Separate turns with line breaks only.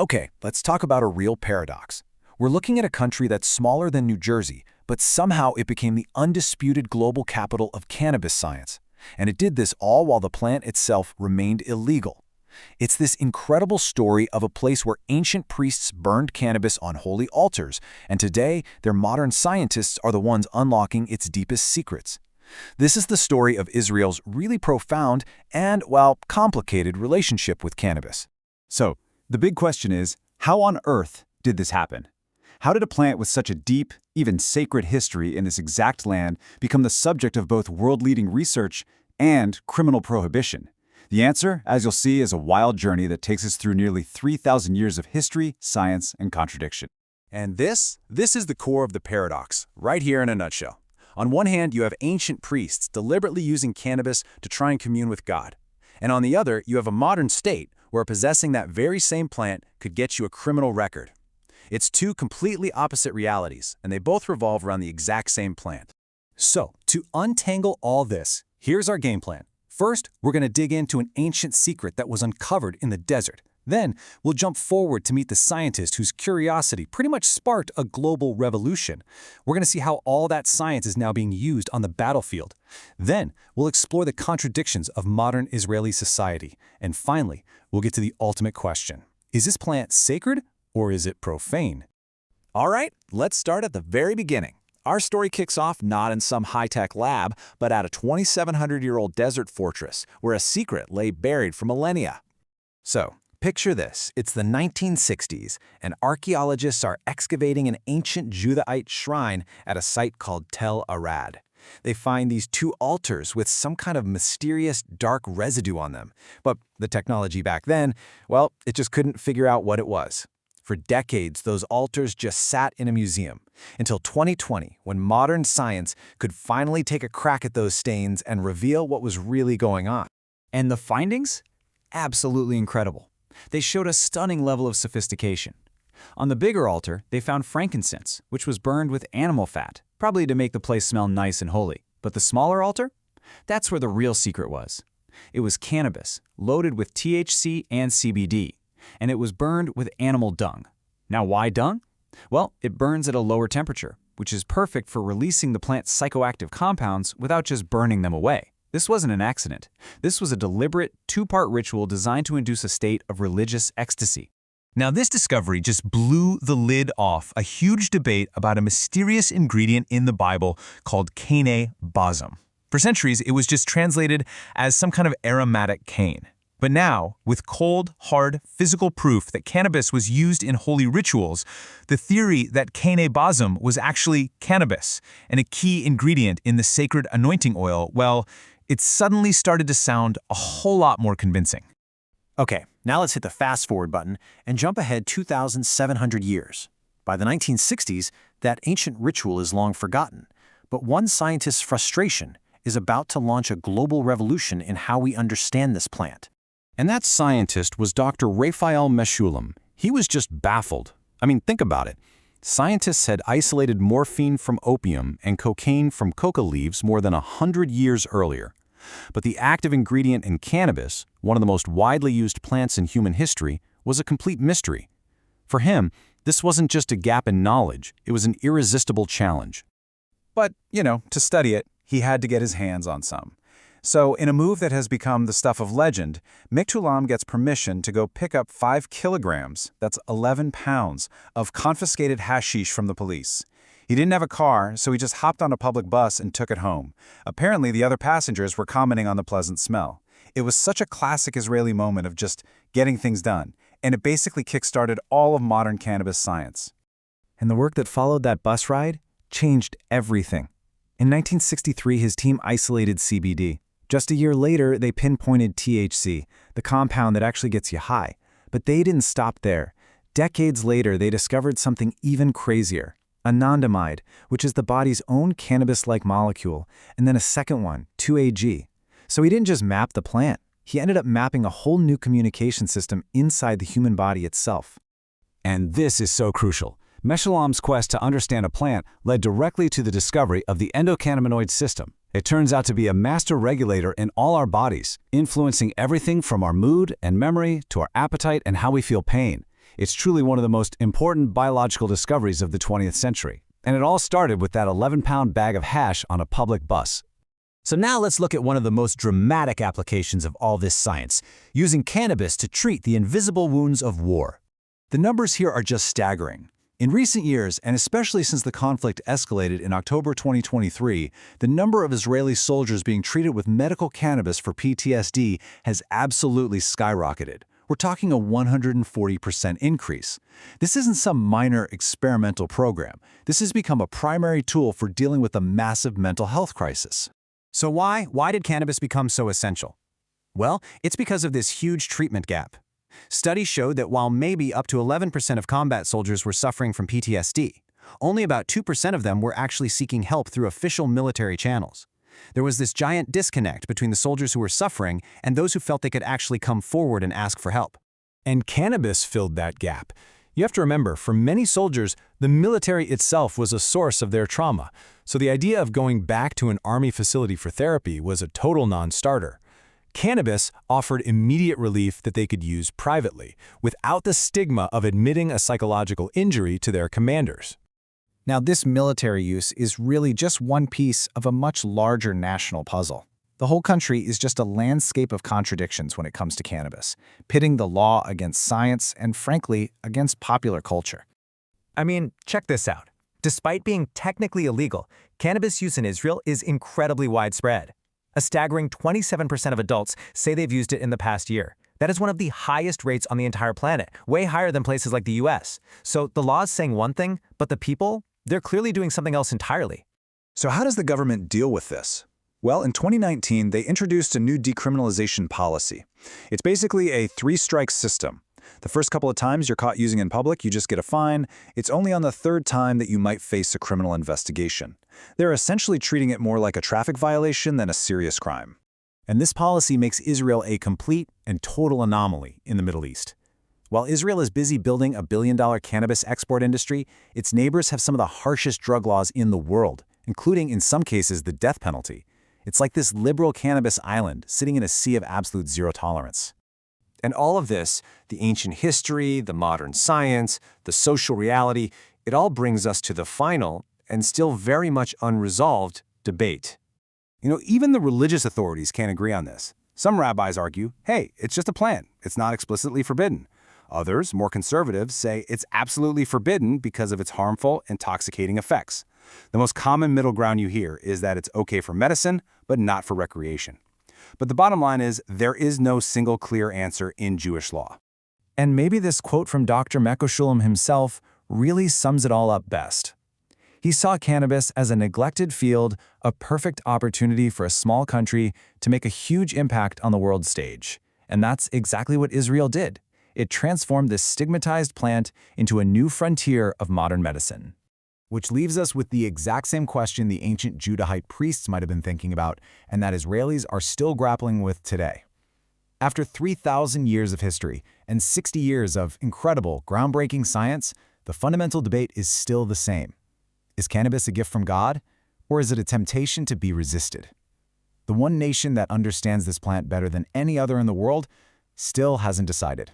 Okay, let's talk about a real paradox. We're looking at a country that's smaller than New Jersey, but somehow it became the undisputed global capital of cannabis science. And it did this all while the plant itself remained illegal. It's this incredible story of a place where ancient priests burned cannabis on holy altars, and today their modern scientists are the ones unlocking its deepest secrets. This is the story of Israel's really profound and, well, complicated relationship with cannabis.
So, the big question is, how on earth did this happen? How did a plant with such a deep, even sacred history in this exact land become the subject of both world-leading research and criminal prohibition? The answer, as you'll see, is a wild journey that takes us through nearly 3,000 years of history, science, and contradiction.
And this is the core of the paradox, right here in a nutshell. On one hand, you have ancient priests deliberately using cannabis to try and commune with God. And on the other, you have a modern state where possessing that very same plant could get you a criminal record. It's two completely opposite realities, and they both revolve around the exact same plant.
So, to untangle all this, here's our game plan. First, we're going to dig into an ancient secret that was uncovered in the desert. Then, we'll jump forward to meet the scientist whose curiosity pretty much sparked a global revolution. We're going to see how all that science is now being used on the battlefield. Then, we'll explore the contradictions of modern Israeli society. And finally, we'll get to the ultimate question. Is this plant sacred or is it profane?
All right, let's start at the very beginning. Our story kicks off not in some high-tech lab, but at a 2,700-year-old desert fortress where a secret lay buried for millennia. So, picture this. It's the 1960s, and archaeologists are excavating an ancient Judean shrine at a site called Tel Arad. They find these two altars with some kind of mysterious dark residue on them. But the technology back then, well, it just couldn't figure out what it was. For decades, those altars just sat in a museum, until 2020, when modern science could finally take a crack at those stains and reveal what was really going on.
And the findings? Absolutely incredible. They showed a stunning level of sophistication. On the bigger altar, they found frankincense, which was burned with animal fat, probably to make the place smell nice and holy. But the smaller altar? That's where the real secret was. It was cannabis, loaded with THC and CBD, and it was burned with animal dung. Now, why dung? Well, it burns at a lower temperature, which is perfect for releasing the plant's psychoactive compounds without just burning them away. This wasn't an accident. This was a deliberate, two-part ritual designed to induce a state of religious ecstasy.
Now, this discovery just blew the lid off a huge debate about a mysterious ingredient in the Bible called Kaneh-Bosm. For centuries, it was just translated as some kind of aromatic cane. But now, with cold, hard, physical proof that cannabis was used in holy rituals, the theory that Kaneh-Bosm was actually cannabis and a key ingredient in the sacred anointing oil, well, it suddenly started to sound a whole lot more convincing.
Okay, now let's hit the fast-forward button and jump ahead 2,700 years. By the 1960s, that ancient ritual is long forgotten, but one scientist's frustration is about to launch a global revolution in how we understand this plant.
And that scientist was Dr. Raphael Mechoulam. He was just baffled. I mean, think about it. Scientists had isolated morphine from opium and cocaine from coca leaves more than 100 years earlier. But the active ingredient in cannabis, one of the most widely used plants in human history, was a complete mystery. For him, this wasn't just a gap in knowledge, it was an irresistible challenge.
But, to study it, he had to get his hands on some. So, in a move that has become the stuff of legend, Mechoulam gets permission to go pick up 5 kilograms, that's 11 pounds, of confiscated hashish from the police. He didn't have a car, so he just hopped on a public bus and took it home. Apparently, the other passengers were commenting on the pleasant smell. It was such a classic Israeli moment of just getting things done, and it basically kickstarted all of modern cannabis science.
And the work that followed that bus ride changed everything. In 1963, his team isolated CBD. Just a year later, they pinpointed THC, the compound that actually gets you high. But they didn't stop there. Decades later, they discovered something even crazier, anandamide, which is the body's own cannabis-like molecule, and then a second one, 2-AG. So he didn't just map the plant. He ended up mapping a whole new communication system inside the human body itself.
And this is so crucial. Mechoulam's quest to understand a plant led directly to the discovery of the endocannabinoid system. It turns out to be a master regulator in all our bodies, influencing everything from our mood and memory to our appetite and how we feel pain. It's truly one of the most important biological discoveries of the 20th century. And it all started with that 11-pound bag of hash on a public bus.
So now let's look at one of the most dramatic applications of all this science, using cannabis to treat the invisible wounds of war.
The numbers here are just staggering. In recent years, and especially since the conflict escalated in October 2023, the number of Israeli soldiers being treated with medical cannabis for PTSD has absolutely skyrocketed. We're talking a 140% increase. This isn't some minor experimental program. This has become a primary tool for dealing with a massive mental health crisis.
So why did cannabis become so essential? Well, it's because of this huge treatment gap. Studies showed that while maybe up to 11% of combat soldiers were suffering from PTSD, only about 2% of them were actually seeking help through official military channels. There was this giant disconnect between the soldiers who were suffering and those who felt they could actually come forward and ask for help.
And cannabis filled that gap. You have to remember, for many soldiers, the military itself was a source of their trauma, so the idea of going back to an army facility for therapy was a total non-starter. Cannabis offered immediate relief that they could use privately, without the stigma of admitting a psychological injury to their commanders.
Now, this military use is really just one piece of a much larger national puzzle. The whole country is just a landscape of contradictions when it comes to cannabis, pitting the law against science and, frankly, against popular culture.
I mean, check this out. Despite being technically illegal, cannabis use in Israel is incredibly widespread. A staggering 27% of adults say they've used it in the past year. That is one of the highest rates on the entire planet, way higher than places like the US. So the law is saying one thing, but the people, they're clearly doing something else entirely.
So how does the government deal with this? Well, in 2019, they introduced a new decriminalization policy. It's basically a three-strike system. The first couple of times you're caught using in public, you just get a fine. It's only on the third time that you might face a criminal investigation. They're essentially treating it more like a traffic violation than a serious crime.
And this policy makes Israel a complete and total anomaly in the Middle East. While Israel is busy building a billion-dollar cannabis export industry, its neighbors have some of the harshest drug laws in the world, including, in some cases, the death penalty. It's like this liberal cannabis island sitting in a sea of absolute zero tolerance.
And all of this, the ancient history, the modern science, the social reality, it all brings us to the final and still very much unresolved debate.
Even the religious authorities can't agree on this. Some rabbis argue, hey, it's just a plant. It's not explicitly forbidden. Others, more conservatives, say it's absolutely forbidden because of its harmful, intoxicating effects. The most common middle ground you hear is that it's okay for medicine, but not for recreation. But the bottom line is, there is no single clear answer in Jewish law.
And maybe this quote from Dr. Mechoulam himself really sums it all up best. He saw cannabis as a neglected field, a perfect opportunity for a small country to make a huge impact on the world stage. And that's exactly what Israel did. It transformed this stigmatized plant into a new frontier of modern medicine.
Which leaves us with the exact same question the ancient Judahite priests might have been thinking about, and that Israelis are still grappling with today. After 3,000 years of history and 60 years of incredible, groundbreaking science, the fundamental debate is still the same. Is cannabis a gift from God, or is it a temptation to be resisted? The one nation that understands this plant better than any other in the world still hasn't decided.